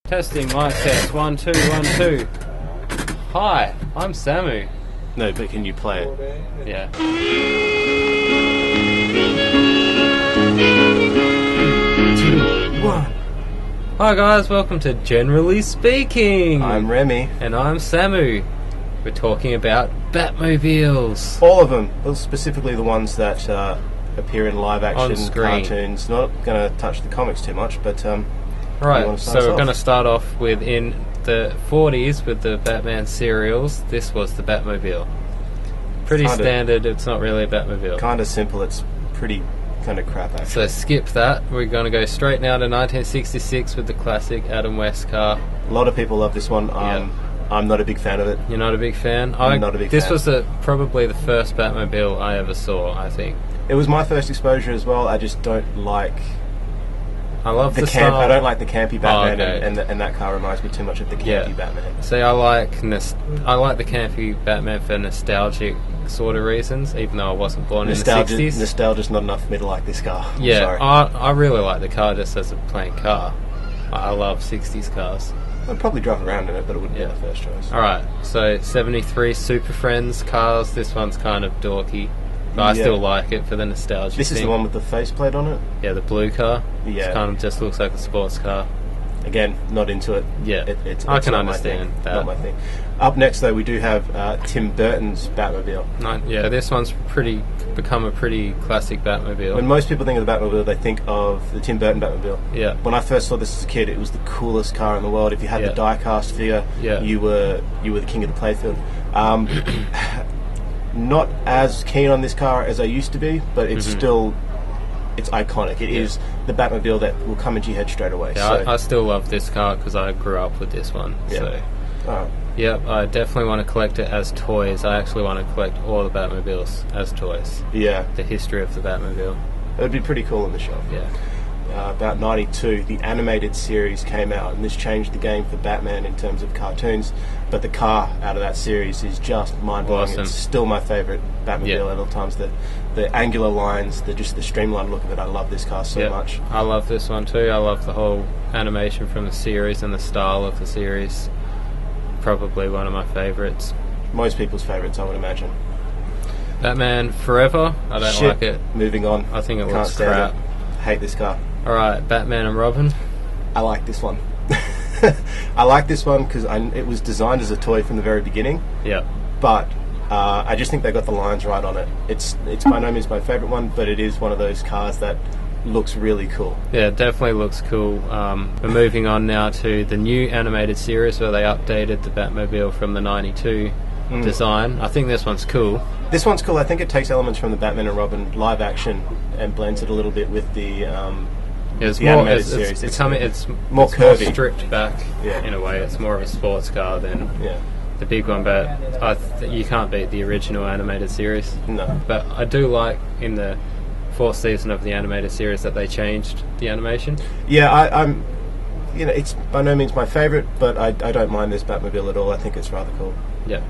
Testing mic test. 1 2 1 2. Hi, I'm Samu. No, but can you play it? Yeah. 2, 1. Hi guys, welcome to Generally Speaking. I'm Remy. And I'm Samu. We're talking about Batmobiles. All of them, well, specifically the ones that appear in live action On screen. cartoons. Not going to touch the comics too much, but Right, so we're going to start off with in the 40s with the Batman serials. This was the Batmobile. Pretty standard, it's not really a Batmobile. Kind of simple, it's pretty kind of crap actually. So skip that. We're going to go straight now to 1966 with the classic Adam West car. A lot of people love this one. Yeah. I'm not a big fan of it. You're not a big fan? I'm not a big fan. This was probably the first Batmobile I ever saw, I think. It was my first exposure as well. I just don't like... I love the camp. style. I don't like the campy Batman, okay. and that car reminds me too much of the campy Batman. See, I like the campy Batman for nostalgic sort of reasons, even though I wasn't born in the 60s. Nostalgia's not enough for me to like this car. I'm yeah, sorry. I really like the car just as a plain car. I love 60s cars. I'd probably drive around in it, but it wouldn't be my first choice. Alright, so 73 Super Friends cars. This one's kind of dorky, but I still like it for the nostalgia. This is the one with the faceplate on it? Yeah, the blue car. Yeah. It kind of just looks like a sports car. Again, not into it. Yeah, it's I can not understand that. Not my thing. Up next, though, we do have Tim Burton's Batmobile. Yeah, this one's become a pretty classic Batmobile. When most people think of the Batmobile, they think of the Tim Burton Batmobile. Yeah. When I first saw this as a kid, it was the coolest car in the world. If you had the die-cast figure, you were the king of the playfield. Not as keen on this car as I used to be, but it's still... It's iconic. It is the Batmobile that will come into your head straight away. Yeah, I still love this car because I grew up with this one. Yeah. So, I definitely want to collect it as toys. I actually want to collect all the Batmobiles as toys. Yeah. The history of the Batmobile. It would be pretty cool on the shelf. Yeah. About 92, the animated series came out, and this changed the game for Batman in terms of cartoons. But the car out of that series is just mind-blowing. Awesome. It's still my favourite Batmobile at all times. The angular lines, the streamlined look of it. I love this car so much. I love this one too. I love the whole animation from the series and the style of the series. Probably one of my favourites. Most people's favourites, I would imagine. Batman Forever. I don't like it. Moving on. I think it Can't looks stand crap. it. Hate this car. Alright, Batman and Robin. I like this one. I like this one because it was designed as a toy from the very beginning. Yeah. But I just think they got the lines right on it. It's by no means my favourite one, but it is one of those cars that looks really cool. Yeah, it definitely looks cool. We're moving on now to the new animated series where they updated the Batmobile from the 92 design. I think this one's cool. This one's cool. I think it takes elements from the Batman and Robin live action and blends it a little bit with the animated series. It's more curvy. More stripped back in a way. It's more of a sports car than the big one, but you can't beat the original animated series. No. But I do like in the 4th season of the animated series that they changed the animation. Yeah, I'm. It's by no means my favourite, but I don't mind this Batmobile at all. I think it's rather cool. Yeah.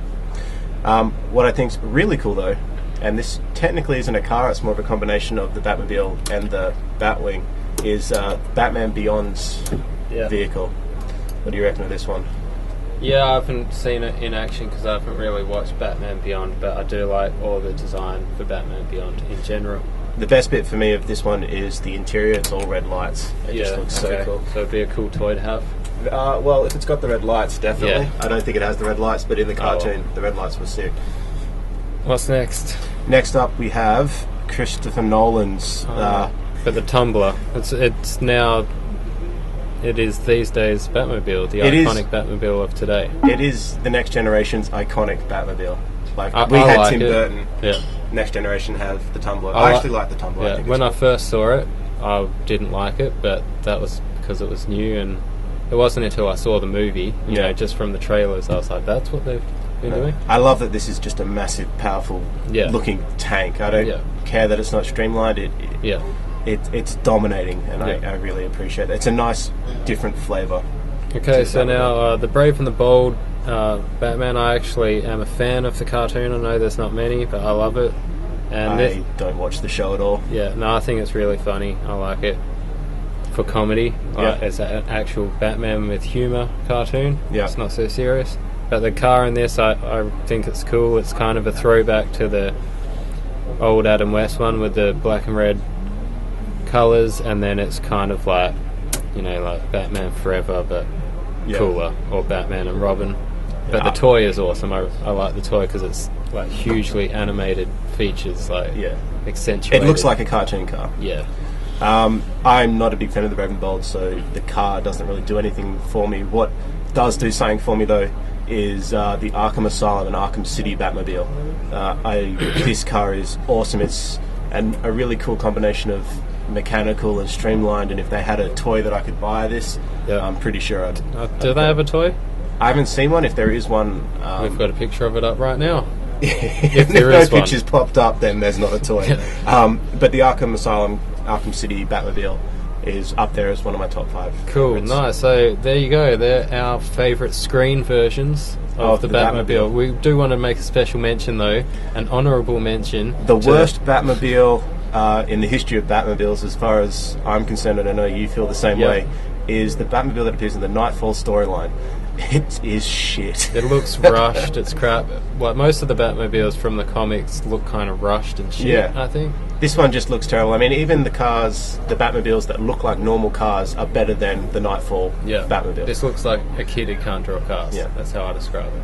What I think's really cool though, and this technically isn't a car, it's more of a combination of the Batmobile and the Batwing, is Batman Beyond's vehicle. What do you reckon of this one? Yeah, I haven't seen it in action because I haven't really watched Batman Beyond, but I do like all the design for Batman Beyond in general. The best bit for me of this one is the interior. It's all red lights. It just looks so cool. So it'd be a cool toy to have. Well, if it's got the red lights, definitely. Yeah. I don't think it has the red lights, but in the cartoon, the red lights were sick. What's next? Next up, we have Christopher Nolan's... for the Tumbler. It is these days Batmobile, the iconic Batmobile of today. It is the next generation's iconic Batmobile. We had Tim Burton. Yeah. Next generation have the Tumbler. I actually like the Tumbler. Yeah. When I first saw it, I didn't like it, but that was because it was new, and it wasn't until I saw the movie, you know, just from the trailers, I was like, that's what they've been doing. I love that this is just a massive, powerful looking tank. I don't care that it's not streamlined. It's dominating, and I really appreciate it. It's a nice, different flavour. Okay, so now the Brave and the Bold Batman, I actually am a fan of the cartoon. I know there's not many, but I love it. And I don't watch the show at all. Yeah, no, I think it's really funny. I like it. for comedy. It's an actual Batman with humour cartoon. Yeah. It's not so serious. But the car in this, I think it's cool. It's kind of a throwback to the old Adam West one with the black and red colours, and then it's kind of like, you know, like Batman Forever, but cooler, or Batman and Robin. But the toy is awesome. I like the toy because it's like hugely animated features, like accentuated. It looks like a cartoon car. Yeah. I'm not a big fan of the Red and Bold, so the car doesn't really do anything for me. What does do something for me, though, is the Arkham Asylum and Arkham City Batmobile. This car is awesome. It's a really cool combination of mechanical and streamlined, and if they had a toy that I could buy this, I'm pretty sure I'd... do they have a toy? I haven't seen one. If there is one... we've got a picture of it up right now. If there is no pictures popped up, then there's not a toy. But the Arkham Asylum, Arkham City Batmobile is up there as one of my top 5. Cool, favorites. nice. So there you go. They're our favourite screen versions of the Batmobile. We do want to make a special mention, though, an honourable mention. The worst Batmobile in the history of Batmobiles, as far as I'm concerned, and I know you feel the same way, is the Batmobile that appears in the Nightfall storyline. It is shit. It looks rushed. It's crap. Like most of the Batmobiles from the comics look kind of rushed and shit, I think. This one just looks terrible. I mean, even the cars, the Batmobiles that look like normal cars are better than the Nightfall Batmobile. This looks like a kid who can't draw cars. Yeah. That's how I describe it.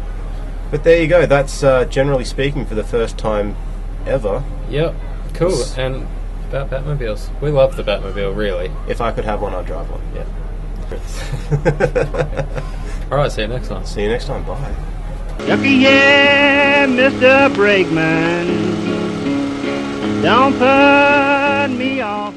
But there you go. That's, generally speaking, for the first time ever. Yep. Cool. And about Batmobiles. We love the Batmobile, really. If I could have one, I'd drive one. Yeah. Alright, see you next time. See you next time. Bye. Yucky, yeah, Mr. Brakeman. Don't put me off.